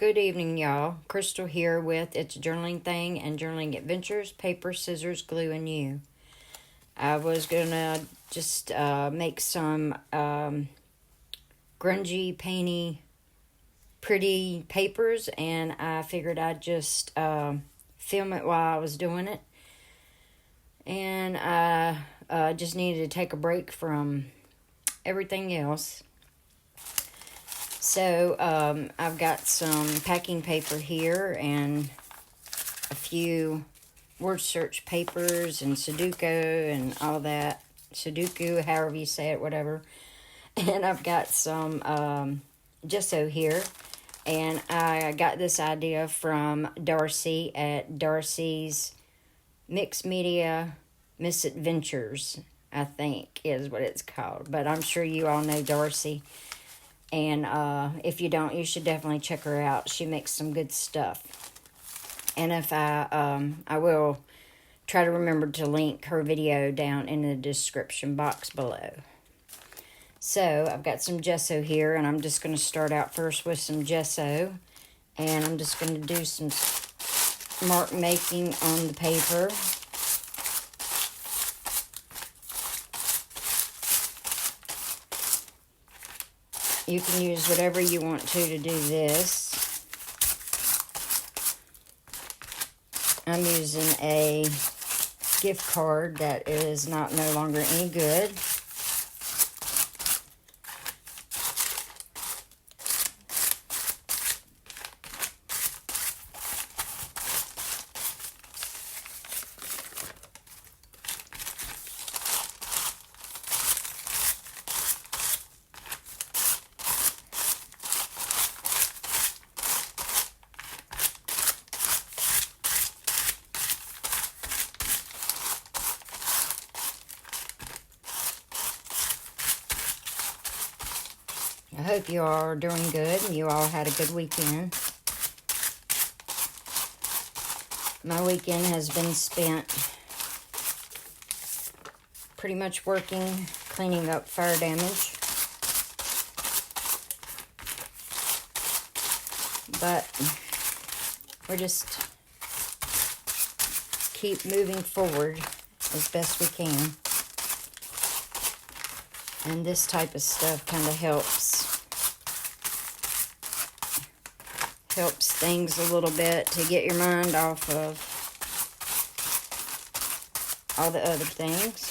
Good evening, y'all. Crystal here with It's a Journaling Thing and Journaling Adventures, Paper, Scissors, Glue, and You. I was going to just make some grungy, painty, pretty papers, and I figured I'd just film it while I was doing it. And I just needed to take a break from everything else. So, I've got some packing paper here and a few word search papers and Sudoku and all that. Sudoku, however you say it, whatever. And I've got some gesso here. And I got this idea from Darcy at Darcy's Mixed Media Misadventures, I think is what it's called. But I'm sure you all know Darcy. And if you don't, you should definitely check her out. She makes some good stuff. And if I will try to remember to link her video down in the description box below. So I've got some gesso here, and I'm just going to start out first with some gesso. And I'm just going to do some mark making on the paper. You can use whatever you want to do this. I'm using a gift card that is no longer any good. I hope you all are doing good and you all had a good weekend. My weekend has been spent pretty much working, cleaning up fire damage. But we're just keep moving forward as best we can. And this type of stuff kind of helps things a little bit to get your mind off of all the other things.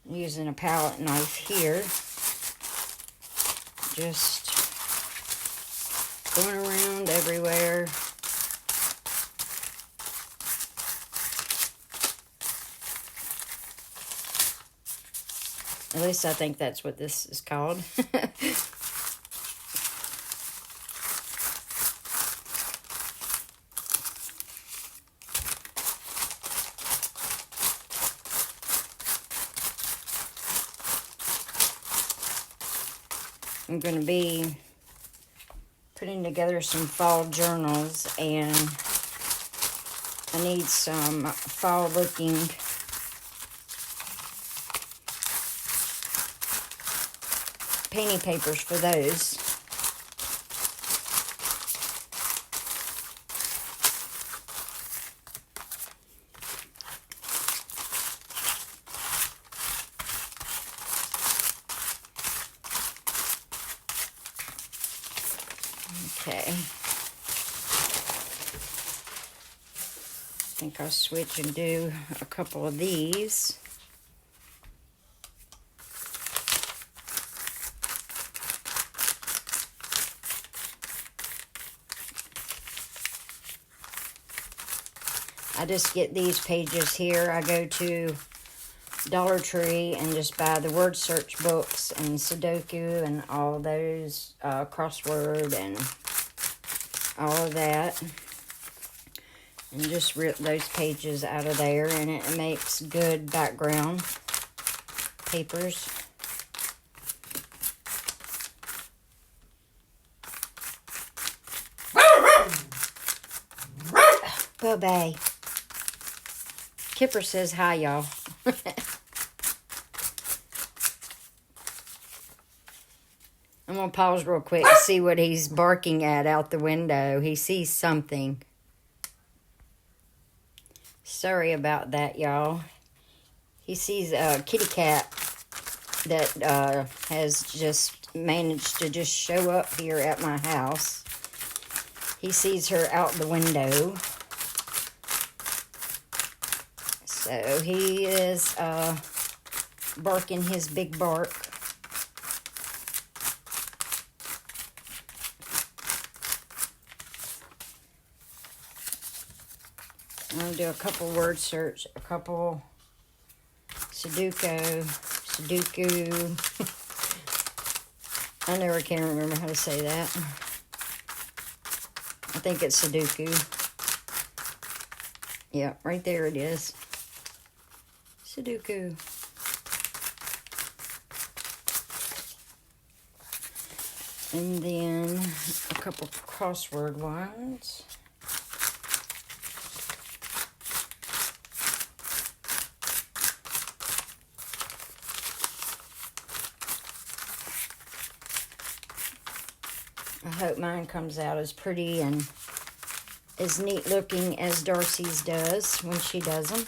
Using a palette knife here, just going around everywhere. At least I think that's what this is called. I'm going to be putting together some fall journals, and I need some fall looking painting papers for those. Okay. I think I'll switch and do a couple of these. I just get these pages here. I go to Dollar Tree and just buy the word search books and Sudoku and all those, crossword and all of that, and just rip those pages out of there, and it makes good background papers. Hello, Bay. Kipper says hi, y'all. I'm going to pause real quick to see what he's barking at out the window. He sees something. Sorry about that, y'all. He sees a kitty cat that has just managed to just show up here at my house. He sees her out the window. So he is barking his big bark. I'm going to do a couple word search, a couple Sudoku. I never can remember how to say that. I think it's Sudoku. Yeah, right there it is. Sudoku. And then a couple crossword ones. I hope mine comes out as pretty and as neat looking as Darcy's does when she does them.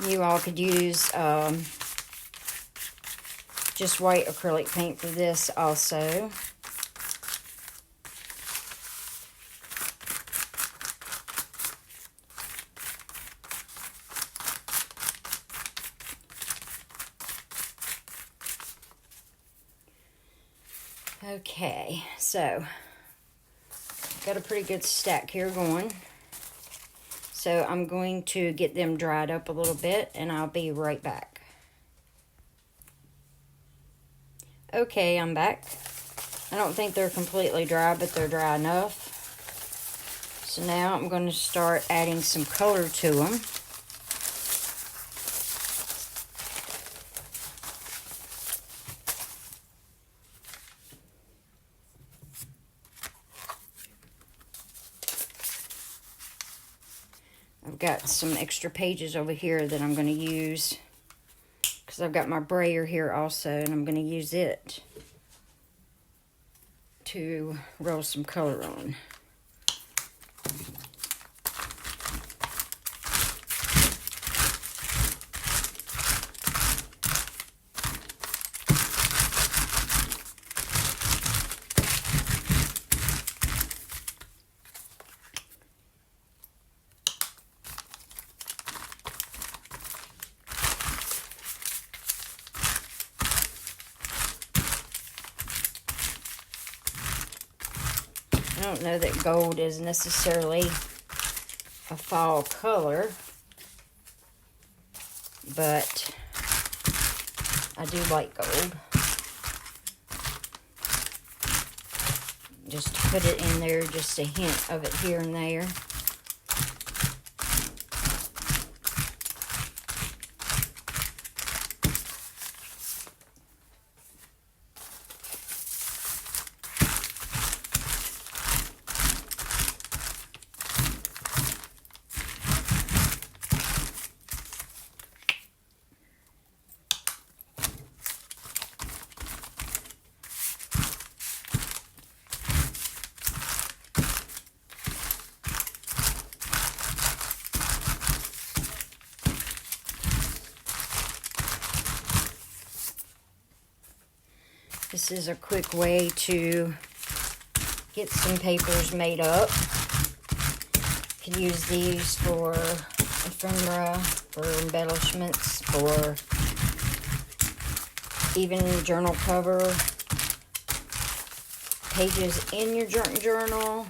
You all could use just white acrylic paint for this also. Okay, so got a pretty good stack here going. So I'm going to get them dried up a little bit and I'll be right back. Okay, I'm back. I don't think they're completely dry, but they're dry enough. So now I'm going to start adding some color to them. I've got some extra pages over here that I'm going to use because I've got my brayer here also, and I'm going to use it to roll some color on. I don't know that gold is necessarily a fall color, but I do like gold. Just to put it in there, just a hint of it here and there. This is a quick way to get some papers made up. You can use these for ephemera, for embellishments, for even journal cover, pages in your journal.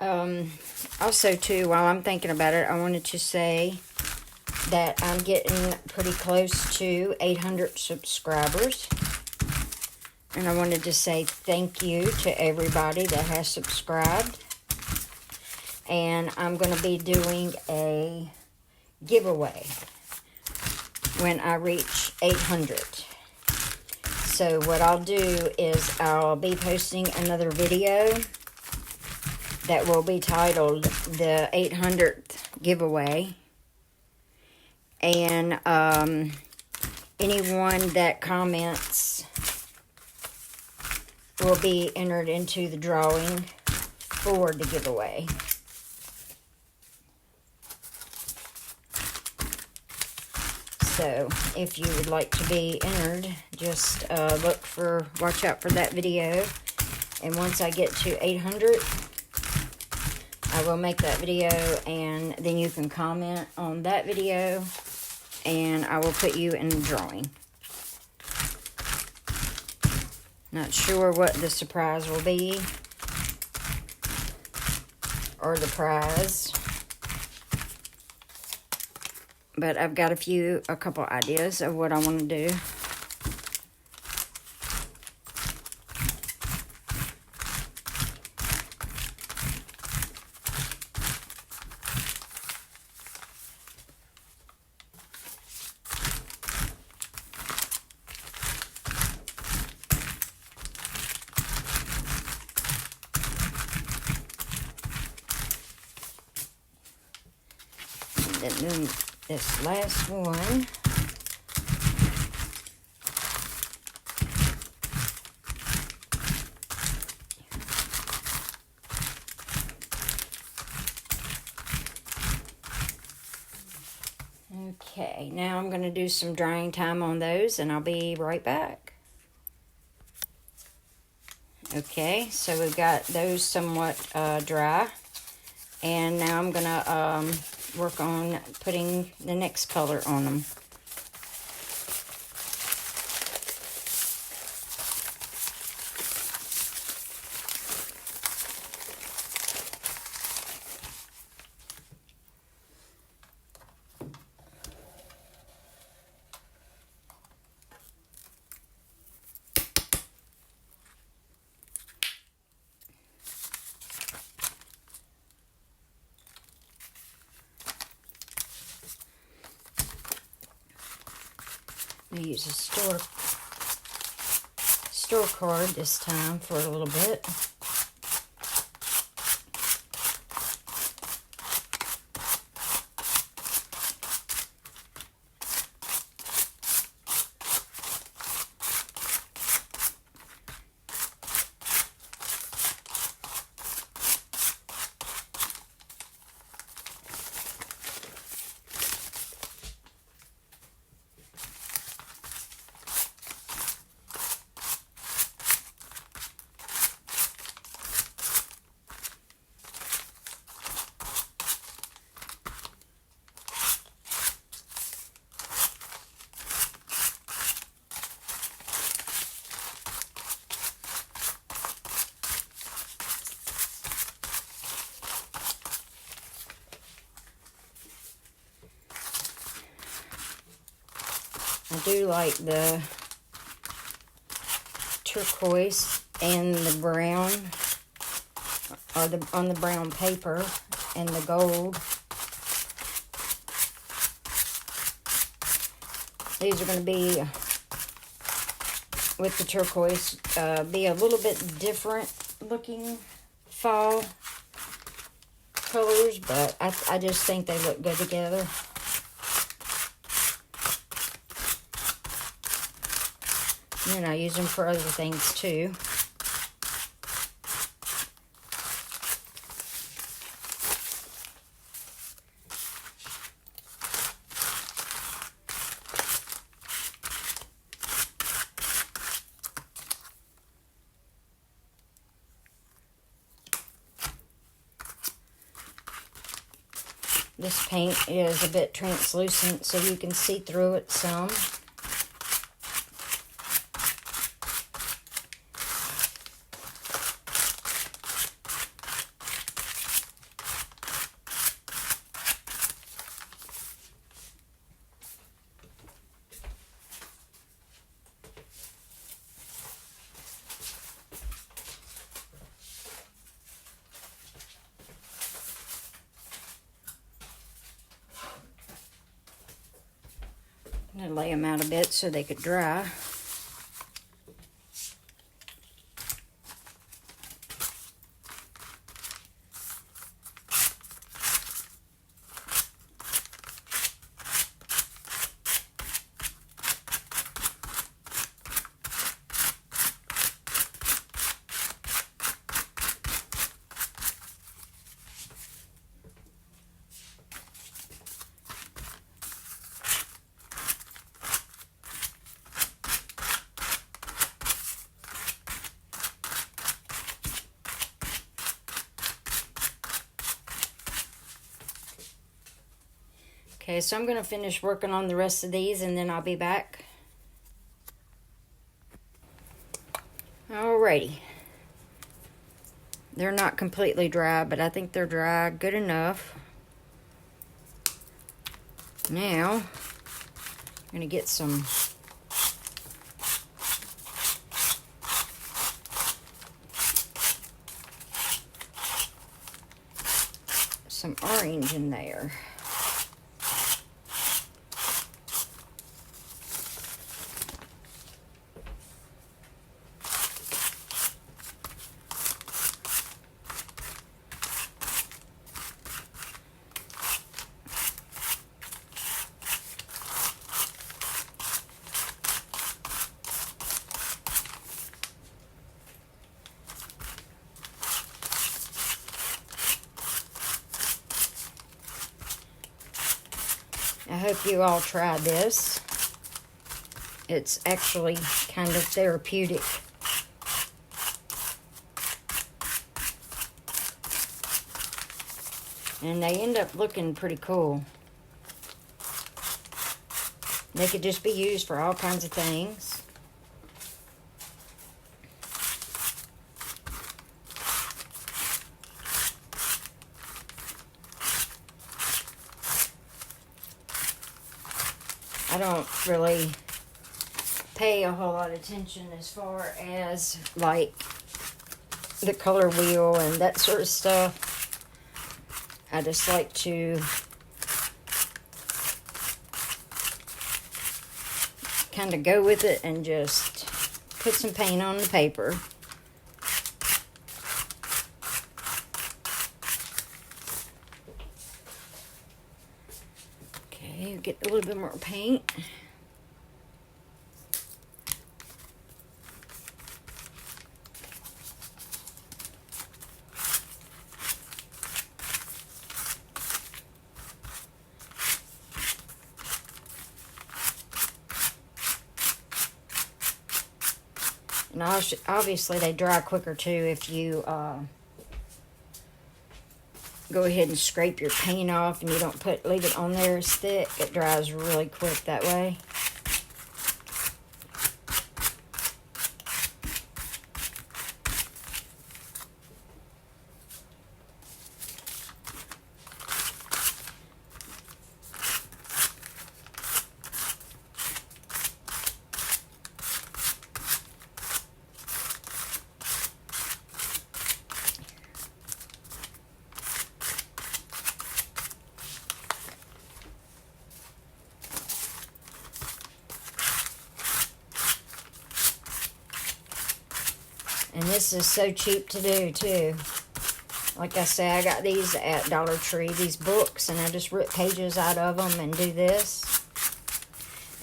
Also, too, while I'm thinking about it, I wanted to say that I'm getting pretty close to 800 subscribers. And I wanted to say thank you to everybody that has subscribed. And I'm going to be doing a giveaway when I reach 800. So what I'll do is I'll be posting another video that will be titled the 800th giveaway. And anyone that comments will be entered into the drawing for the giveaway. So if you would like to be entered, just watch out for that video. And once I get to 800, I will make that video, and then you can comment on that video, and I will put you in the drawing. Not sure what the surprise will be, or the prize, but I've got a couple ideas of what I want to do. And then this last one, okay, now I'm going to do some drying time on those, and I'll be right back. Okay, so we've got those somewhat dry, and now I'm going to work on putting the next color on them. I use a store card this time for a little bit. I do like the turquoise and the brown, or on the brown paper, and the gold. These are going to be, with the turquoise, be a little bit different looking fall colors, but I just think they look good together. And I use them for other things too. This paint is a bit translucent, so you can see through it some. I'm going to lay them out a bit so they could dry. Okay, so I'm going to finish working on the rest of these and then I'll be back. Alrighty. They're not completely dry, but I think they're dry good enough. Now, I'm going to get some orange in there. I hope you all try this. It's actually kind of therapeutic. And they end up looking pretty cool. They could just be used for all kinds of things. I don't really pay a whole lot of attention as far as like the color wheel and that sort of stuff. I just like to kind of go with it and just put some paint on the paper. Okay, get a little bit more paint. And obviously they dry quicker too if you go ahead and scrape your paint off and you don't leave it on there as thick. It dries really quick that way. And this is so cheap to do, too. Like I say, I got these at Dollar Tree, these books, and I just rip pages out of them and do this.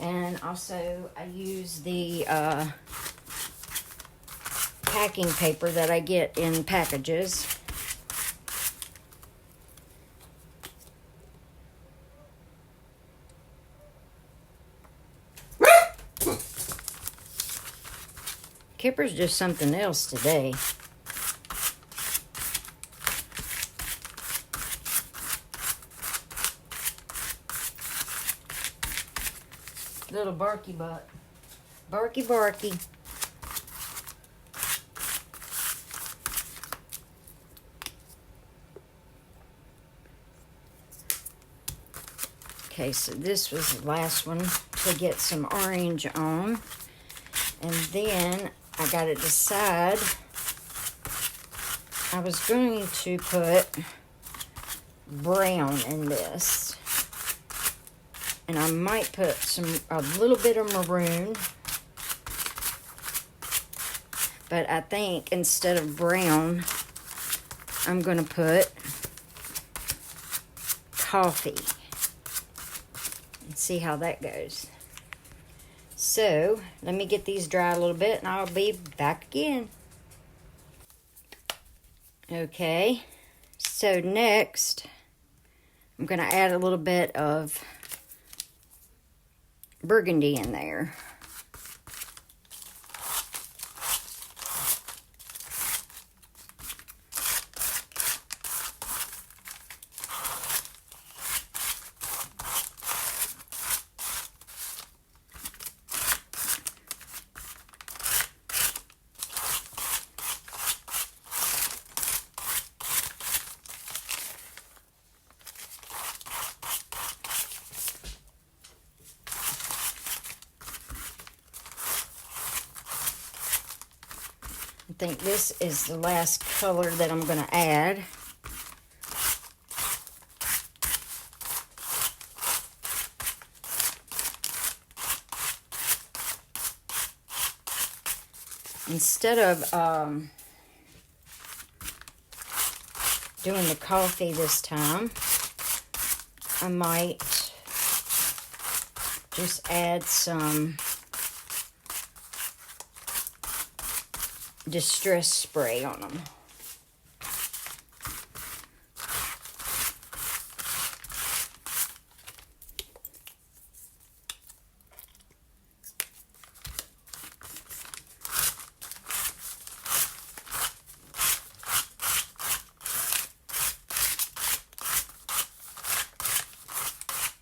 And also, I use the packing paper that I get in packages. Kipper's just something else today. Little barky butt. Barky, barky. Okay, so this was the last one to get some orange on. And then I got to decide. I was going to put brown in this. And I might put a little bit of maroon. But I think instead of brown, I'm going to put coffee. And see how that goes. So, let me get these dry a little bit and I'll be back again. Okay, so next, I'm going to add a little bit of burgundy in there. I think this is the last color that I'm going to add. Instead of doing the coffee this time, I might just add some distress spray on them.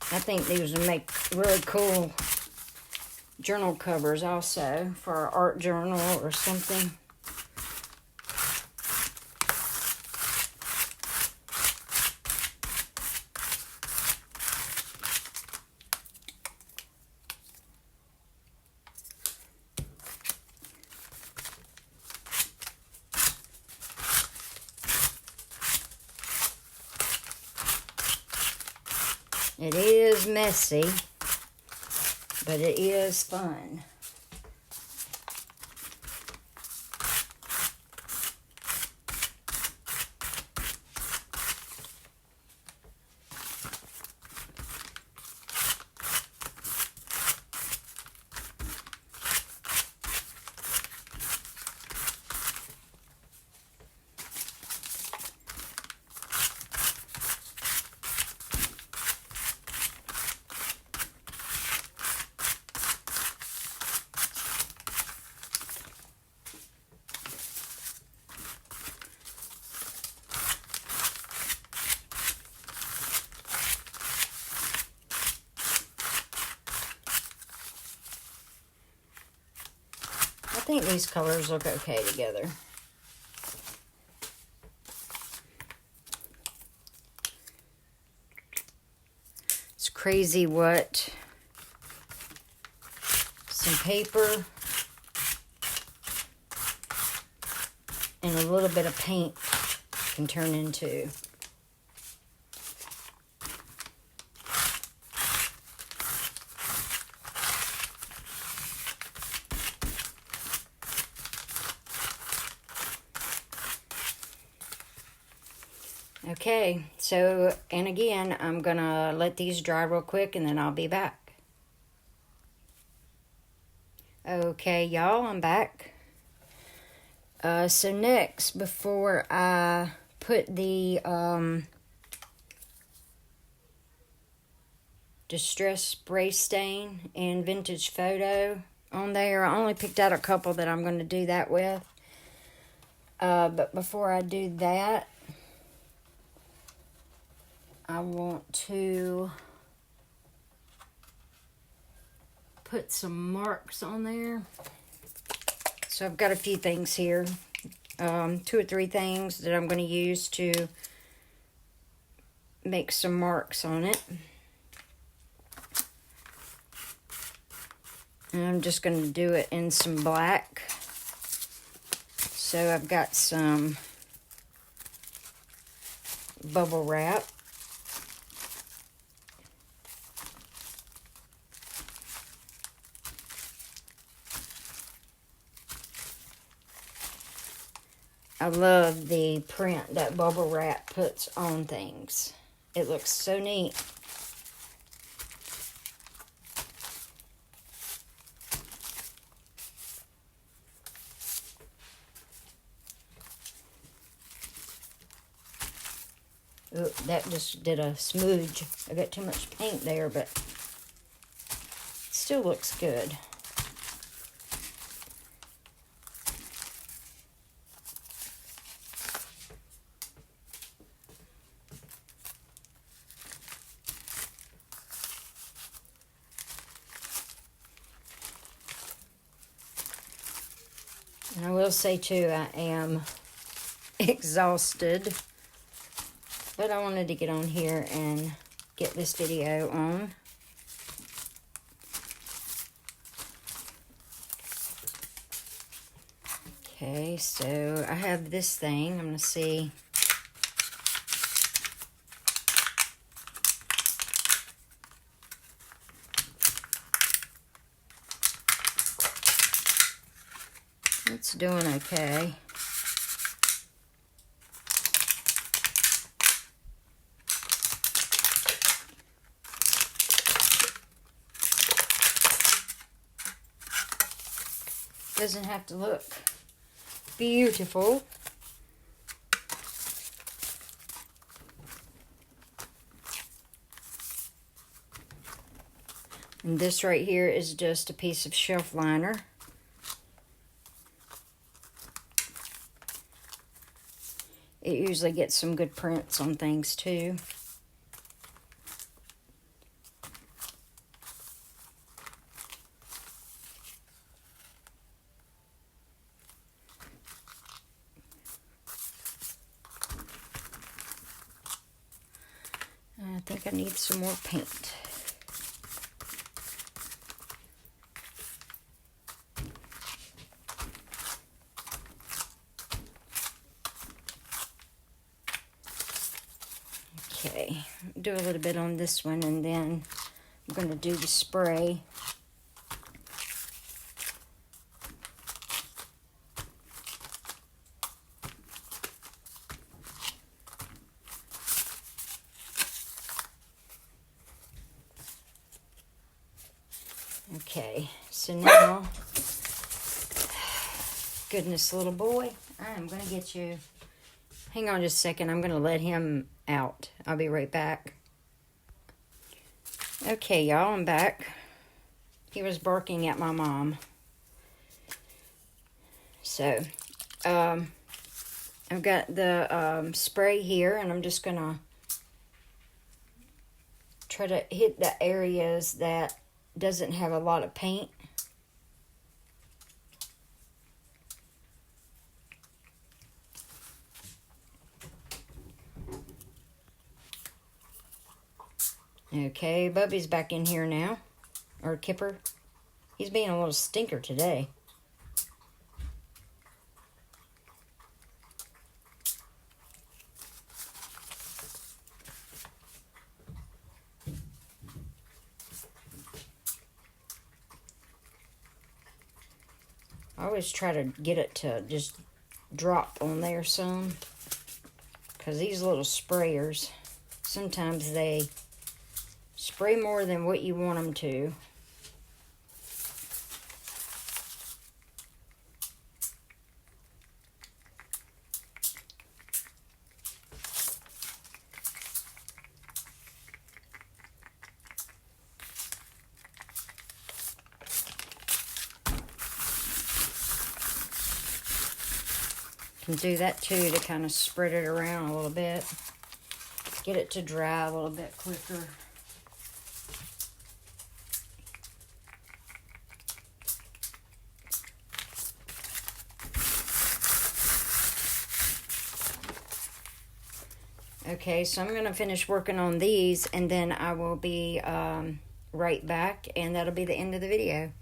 I think these would make really cool journal covers also for our art journal or something. It is messy, but it is fun. I think these colors look okay together. It's crazy what some paper and a little bit of paint can turn into. Okay, so, and again, I'm gonna let these dry real quick and then I'll be back. Okay, y'all, I'm back. So next, before I put the Distress Spray Stain and Vintage Photo on there, I only picked out a couple that I'm going to do that with. But before I do that, I want to put some marks on there. So I've got a few things here, 2 or 3 things that I'm going to use to make some marks on it. And I'm just going to do it in some black. So I've got some bubble wrap. I love the print that bubble wrap puts on things. It looks so neat. Ooh, that just did a smudge. I got too much paint there, but it still looks good. And I will say too, I am exhausted, but I wanted to get on here and get this video on. Okay, so I have this thing. I'm going to see. It's doing okay. Doesn't have to look beautiful. And this right here is just a piece of shelf liner. It usually gets some good prints on things too. I think I need some more paint. Okay, do a little bit on this one, and then I'm going to do the spray. Okay, so now, goodness, little boy, I am going to get you. Hang on just a second. I'm going to let him out. I'll be right back. Okay, y'all, I'm back. He was barking at my mom. So, I've got the spray here, and I'm just going to try to hit the areas that doesn't have a lot of paint. Okay, Bubby's back in here now. Or Kipper. He's being a little stinker today. I always try to get it to just drop on there some. Because these little sprayers, sometimes they spray more than what you want them to. Can do that too to kind of spread it around a little bit. Get it to dry a little bit quicker. Okay, so I'm going to finish working on these, and then I will be right back, and that'll be the end of the video.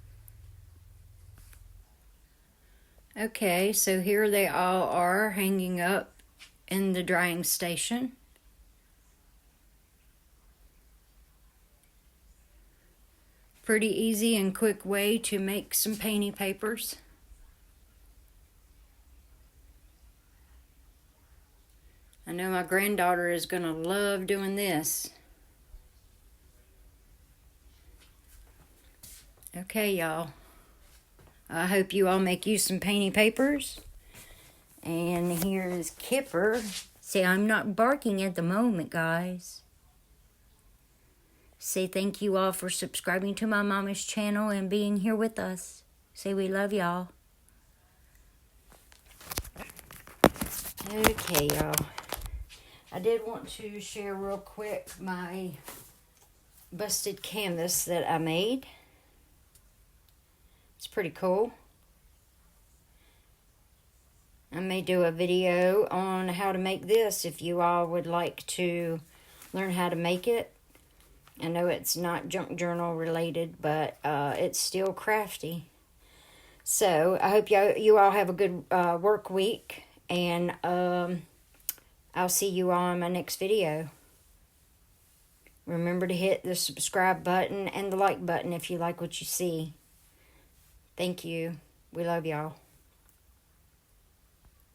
Okay, so here they all are hanging up in the drying station. Pretty easy and quick way to make some painty papers. I know my granddaughter is going to love doing this. Okay, y'all. I hope you all make use some painty papers. And here is Kipper. See, I'm not barking at the moment, guys. Say thank you all for subscribing to my mama's channel and being here with us. Say we love y'all. Okay, y'all. I did want to share real quick my busted canvas that I made. It's pretty cool. I may do a video on how to make this if you all would like to learn how to make it. I know it's not junk journal related, but it's still crafty. So I hope you all have a good work week, and I'll see you all in my next video. Remember to hit the subscribe button and the like button if you like what you see. Thank you. We love y'all.